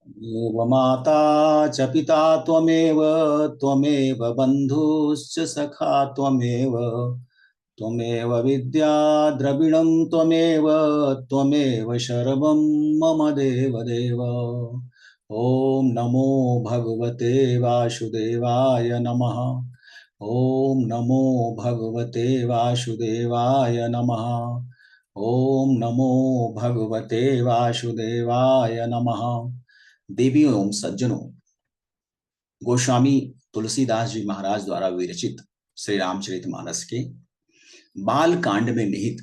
एव माता च पिता त्वमेव त्वमेव बन्धुश्च सखा त्वमेव त्वमेव विद्या द्रविणं त्वमेव त्वमेव सर्वं मम देवदेव। ॐ नमो भगवते वासुदेवाय नमः। ॐ नमो भगवते वासुदेवाय नमः। ॐ नमो भगवते वासुदेवाय नमः। देवियों एवं सज्जनों, गोस्वामी तुलसीदास जी महाराज द्वारा विरचित श्री रामचरितमानस के बाल कांड में निहित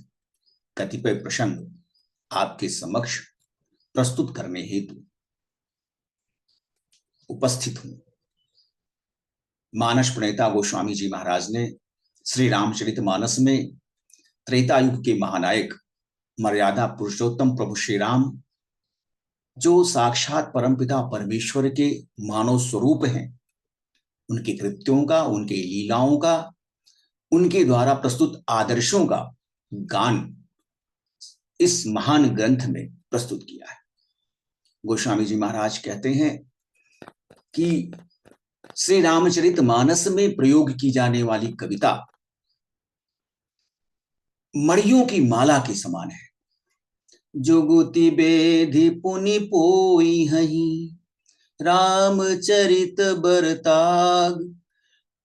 कतिपय प्रसंग आपके समक्ष प्रस्तुत करने हेतु उपस्थित हूं। मानस प्रणेता गोस्वामी जी महाराज ने श्री रामचरितमानस में त्रेता युग के महानायक मर्यादा पुरुषोत्तम प्रभु श्री राम, जो साक्षात परमपिता परमेश्वर के मानव स्वरूप हैं, उनके कृत्यों का, उनके लीलाओं का, उनके द्वारा प्रस्तुत आदर्शों का गान इस महान ग्रंथ में प्रस्तुत किया है। गोस्वामी जी महाराज कहते हैं कि श्री रामचरितमानस में प्रयोग की जाने वाली कविता मणियों की माला के समान है। जुगुति बेधि पुनि पोई हही रामचरित बरताग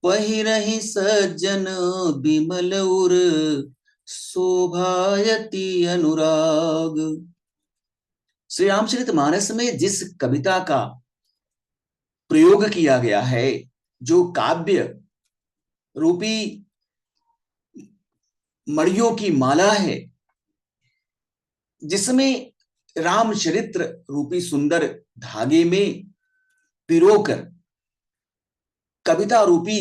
पहिरहि सज्जन बिमल उर शोभायति अनुराग। श्री रामचरितमानस में जिस कविता का प्रयोग किया गया है, जो काव्य रूपी मणियों की माला है, जिसमें रामचरित्र रूपी सुंदर धागे में पिरोकर कविता रूपी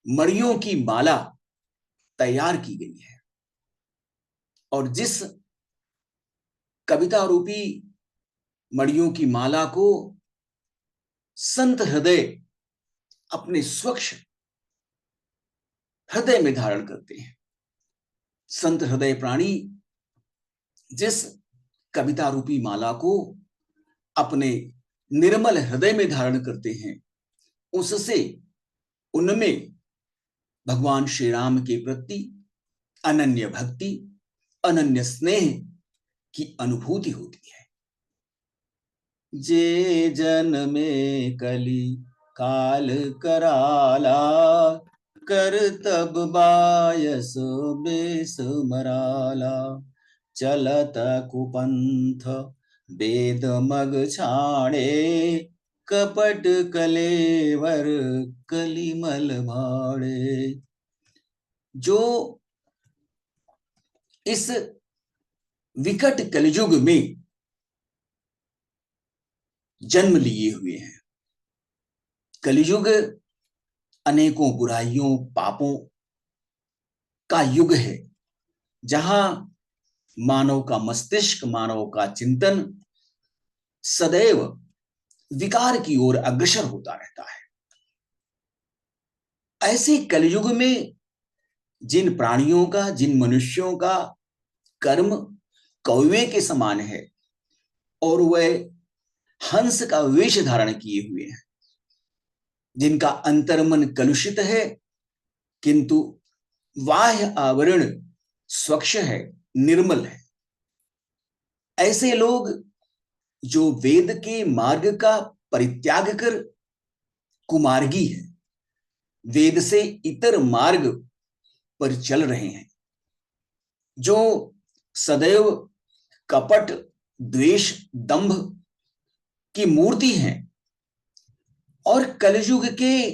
मणियों की माला तैयार की गई है, और जिस कविता रूपी मणियों की माला को संत हृदय अपने स्वच्छ हृदय में धारण करते हैं, संत हृदय प्राणी जिस कविता रूपी माला को अपने निर्मल हृदय में धारण करते हैं, उससे उनमें भगवान श्री राम के प्रति अनन्य भक्ति, अनन्य स्नेह की अनुभूति होती है। जे जन में कली काल कराला कर तब बायस बेस मराला चलत कुपंथ वेद मग छाड़े कपट कलेवर कलिमल भाड़े। जो इस विकट कलयुग में जन्म लिए हुए हैं, कलयुग अनेकों बुराइयों पापों का युग है, जहां मानव का मस्तिष्क, मानव का चिंतन सदैव विकार की ओर अग्रसर होता रहता है। ऐसे कलयुग में जिन प्राणियों का, जिन मनुष्यों का कर्म कौवे के समान है और वह हंस का वेश धारण किए हुए हैं, जिनका अंतर्मन कलुषित है किंतु बाह्य आवरण स्वच्छ है, निर्मल है, ऐसे लोग जो वेद के मार्ग का परित्याग कर कुमार्गी है, वेद से इतर मार्ग पर चल रहे हैं, जो सदैव कपट, द्वेष, दंभ की मूर्ति हैं और कलयुग के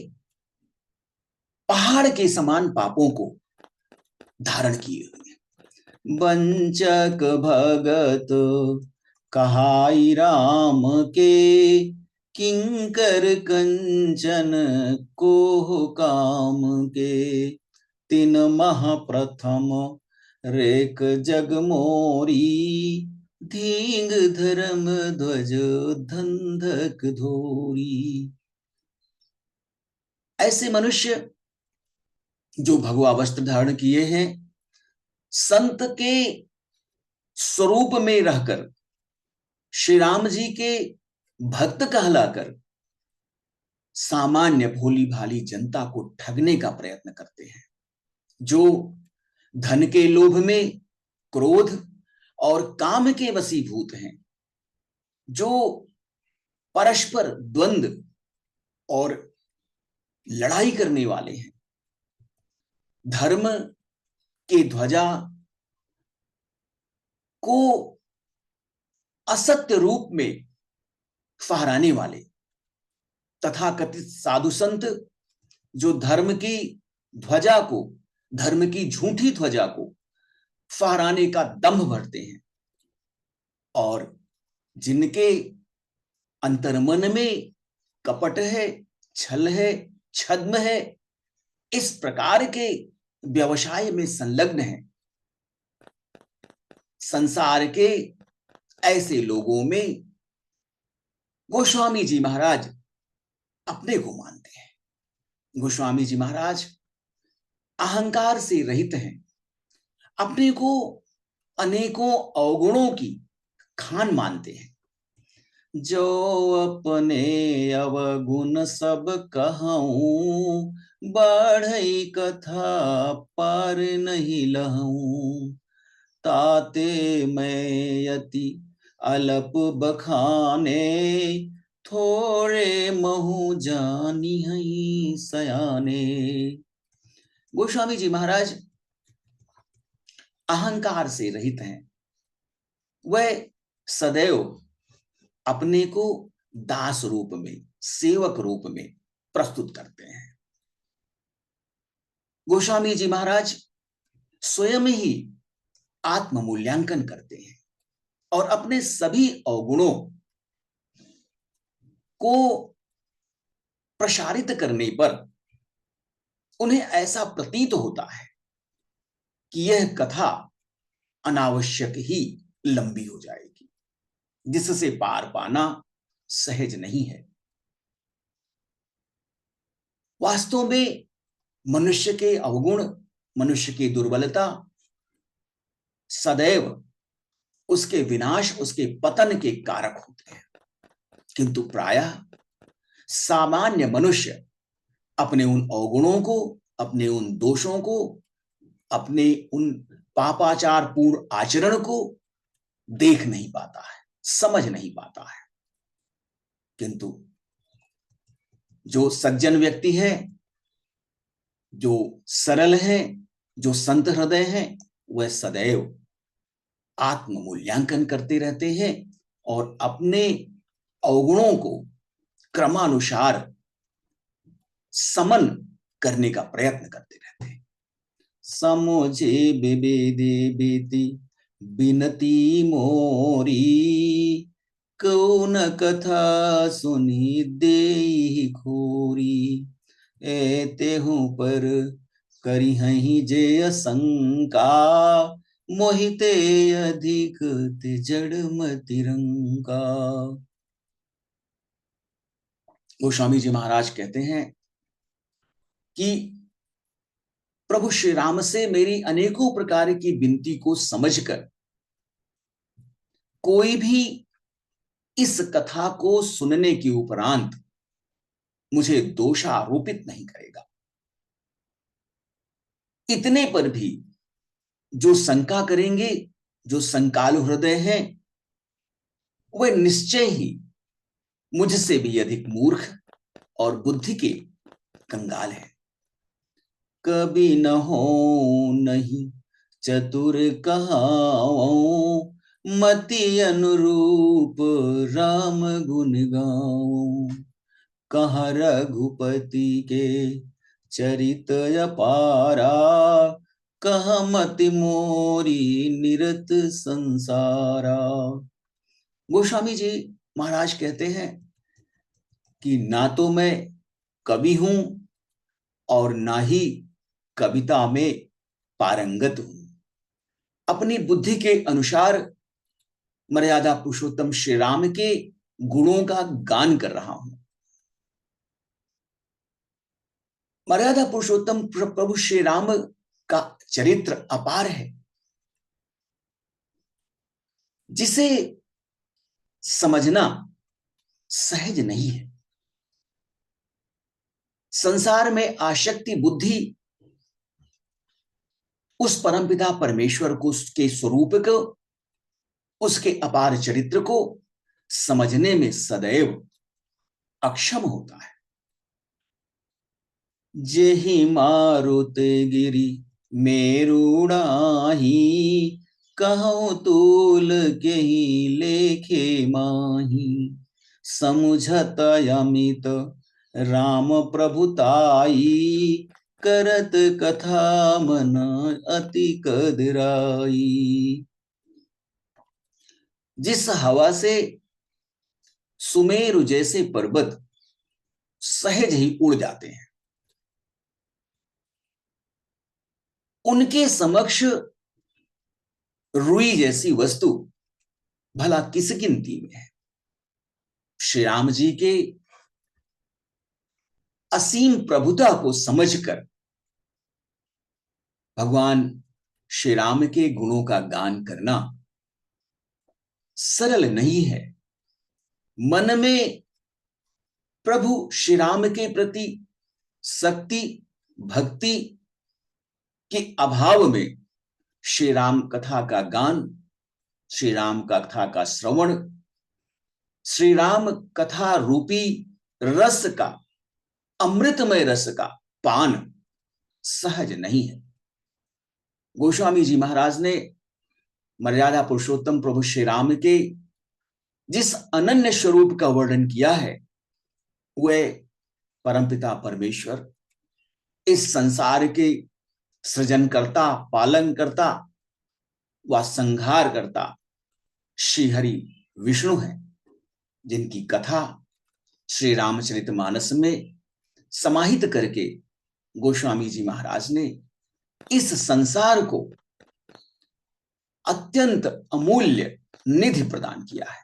पहाड़ के समान पापों को धारण किए हुए हैं। वंचक भगत कहाई राम के किंकर कंचन को काम के तीन मह प्रथम रेक जग मोरी धींग धर्म ध्वज धंधक धोरी। ऐसे मनुष्य जो भगवा वस्त्र धारण किए हैं, संत के स्वरूप में रहकर श्री राम जी के भक्त कहलाकर सामान्य भोली भाली जनता को ठगने का प्रयत्न करते हैं, जो धन के लोभ में, क्रोध और काम के वशीभूत हैं, जो परस्पर द्वंद्व और लड़ाई करने वाले हैं, धर्म के ध्वजा को असत्य रूप में फहराने वाले तथाकथित साधु संत, जो धर्म की ध्वजा को, धर्म की झूठी ध्वजा को फहराने का दंभ भरते हैं, और जिनके अंतर्मन में कपट है, छल है, छद्म है, इस प्रकार के व्यवसाय में संलग्न है। संसार के ऐसे लोगों में गोस्वामी जी महाराज अपने को मानते हैं। गोस्वामी जी महाराज अहंकार से रहित हैं, अपने को अनेकों अवगुणों की खान मानते हैं। जो अपने अवगुण सब कहूं, बढ़ई कथा पार नहीं लहूं। ताते मैं यति अलप बखाने, थोड़े महु जानी हई सयाने। गोस्वामी जी महाराज अहंकार से रहित हैं। वह सदैव अपने को दास रूप में, सेवक रूप में प्रस्तुत करते हैं। गोस्वामी जी महाराज स्वयं ही आत्म मूल्यांकन करते हैं और अपने सभी अवगुणों को प्रसारित करने पर उन्हें ऐसा प्रतीत होता है कि यह कथा अनावश्यक ही लंबी हो जाएगी, जिससे पार पाना सहज नहीं है। वास्तव में मनुष्य के अवगुण, मनुष्य की दुर्बलता सदैव उसके विनाश, उसके पतन के कारक होते हैं। किंतु प्रायः सामान्य मनुष्य अपने उन अवगुणों को, अपने उन दोषों को, अपने उन पापाचार पूर्ण आचरण को देख नहीं पाता है, समझ नहीं पाता है। किंतु जो सज्जन व्यक्ति है, जो सरल है, जो संत हृदय है, वह सदैव आत्म मूल्यांकन करते रहते हैं और अपने अवगुणों को क्रमानुसार समन करने का प्रयत्न करते रहते हैं। समझे विवेदे बेति बिनती मोरी, कौन कथा सुनी देहि खोरी। एते हूँ पर करी हही जे शंका, मोहिते अधिक ते जड़ मति रंका। गोस्वामी जी महाराज कहते हैं कि प्रभु श्री राम से मेरी अनेकों प्रकार की विनती को समझकर कोई भी इस कथा को सुनने के उपरांत मुझे दोषारोपित नहीं करेगा। इतने पर भी जो शंका करेंगे, जो शंकालु हृदय हैं, वह निश्चय ही मुझसे भी अधिक मूर्ख और बुद्धि के कंगाल है। कभी न हो नहीं चतुर कहाओ, मति अनुरूप राम गुण गाओ। कहाँ रघुपति के चरित अपारा, कहाँ मति मोरी निरत संसारा। गोस्वामी जी महाराज कहते हैं कि ना तो मैं कवि हूं और ना ही कविता में पारंगत हूं। अपनी बुद्धि के अनुसार मर्यादा पुरुषोत्तम श्री राम के गुणों का गान कर रहा हूं। मर्यादा पुरुषोत्तम प्रभु श्री राम का चरित्र अपार है, जिसे समझना सहज नहीं है। संसार में आसक्ति बुद्धि उस परमपिता परमेश्वर को, उसके स्वरूप को, उसके अपार चरित्र को समझने में सदैव अक्षम होता है। जेहि मारुत गिरि मेरुड़ाही, कहूँ तूल के ही लेखे माही। समुझत अमित राम प्रभुताई, करत कथा मन अति कदराई। जिस हवा से सुमेरु जैसे पर्वत सहज ही उड़ जाते हैं, उनके समक्ष रुई जैसी वस्तु भला किस गिनती में है। श्री राम जी के असीम प्रभुता को समझकर भगवान श्री राम के गुणों का गान करना सरल नहीं है। मन में प्रभु श्री राम के प्रति शक्ति भक्ति के अभाव में श्री राम कथा का गान, श्री राम कथा का श्रवण, श्री राम कथा रूपी रस का, अमृतमय रस का पान सहज नहीं है। गोस्वामी जी महाराज ने मर्यादा पुरुषोत्तम प्रभु श्री राम के जिस अनन्य स्वरूप का वर्णन किया है, वह परमपिता परमेश्वर इस संसार के सृजनकर्ता, पालनकर्ता व संहारकर्ता श्री हरि विष्णु हैं, जिनकी कथा श्री रामचरितमानस में समाहित करके गोस्वामी जी महाराज ने इस संसार को अत्यंत अमूल्य निधि प्रदान किया है।